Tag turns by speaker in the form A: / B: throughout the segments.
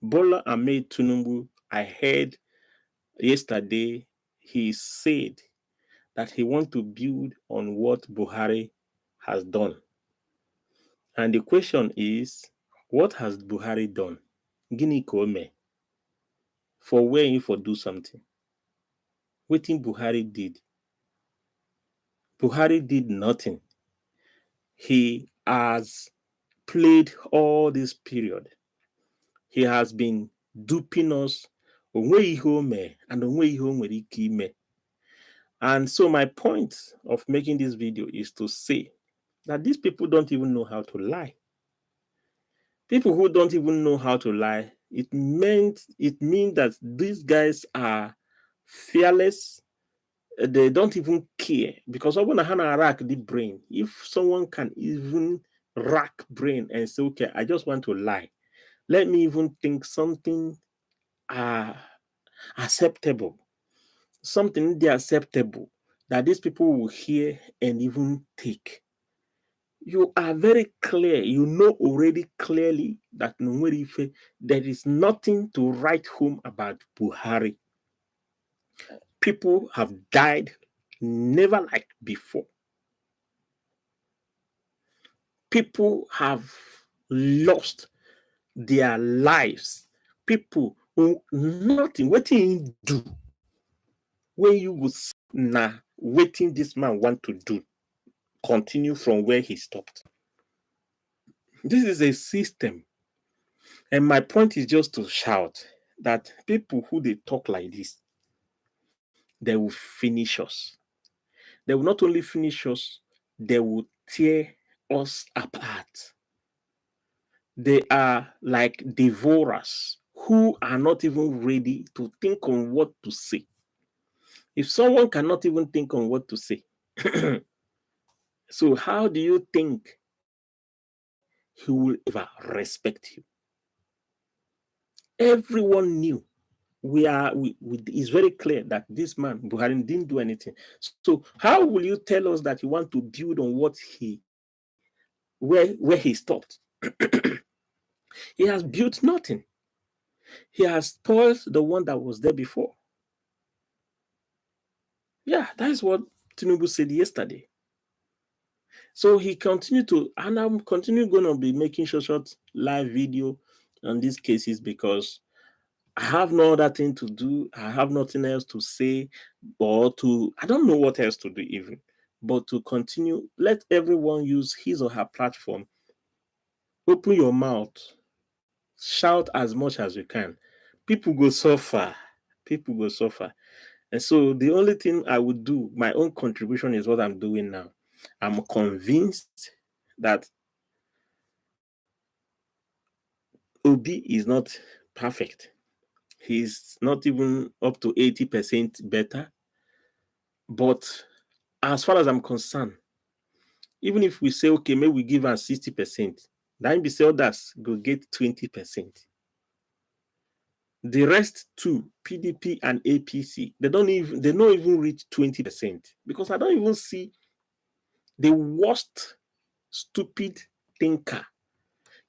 A: Bola Ahmed Tinubu, I heard yesterday, he said that he wants to build on what Buhari has done. And the question is, what has Buhari done? Guinea Kome. For where he for do something. Wetin Buhari did. Buhari did nothing. He has played all this period. He has been duping us. Onwe ihe o mee and onwe ihe o nwere ike ime. And so my point of making this video is to say that these people don't even know how to lie. People who don't even know how to lie, it means that these guys are fearless. They don't even care, because when I rack the brain, if someone can even rack brain and say, okay, I just want to lie, let me even think something acceptable, something acceptable that these people will hear and even take. You are very clear. You know already clearly that there is nothing to write home about Buhari. People have died never like before. People have lost their lives. People who nothing. What he do when you would waiting this man want to do, continue from where he stopped. This is a system. And my point is just to shout that people who they talk like this, they will finish us. They will not only finish us, they will tear us apart. They are like devourers who are not even ready to think on what to say. If someone cannot even think on what to say, so how do you think he will ever respect you? Everyone knew. It's very clear that this man, Buhari, didn't do anything. So how will you tell us that you want to build on what where he stopped? He has built nothing. He has spoiled the one that was there before. Yeah, that is what Tinubu said yesterday. So he continued to, and I'm going to be making short live video on these cases because I have no other thing to do. I have nothing else to say, I don't know what else to do even, but to continue, let everyone use his or her platform. Open your mouth, shout as much as you can. People go suffer. People go suffer. And so the only thing I would do, my own contribution is what I'm doing now. I'm convinced that Obi is not perfect. He's not even up to 80% better. But as far as I'm concerned, even if we say, okay, maybe we give her 60%, then be say others go get 20%. The rest two, PDP and APC, they don't even reach 20%, because I don't even see the worst stupid thinker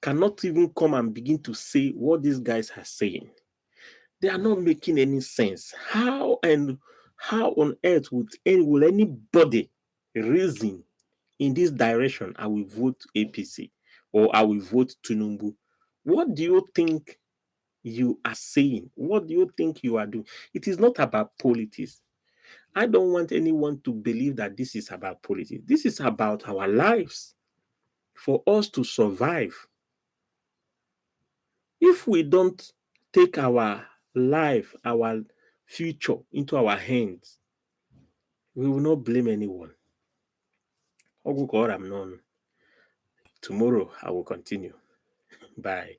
A: cannot even come and begin to say what these guys are saying. They are not making any sense. How on earth will anybody reason in this direction? I will vote APC or I will vote Tinubu. What do you think you are saying? What do you think you are doing? It is not about politics. I don't want anyone to believe that this is about politics. This is about our lives, for us to survive. If we don't take our life, our future into our hands, we will not blame anyone. Tomorrow I will continue. Bye.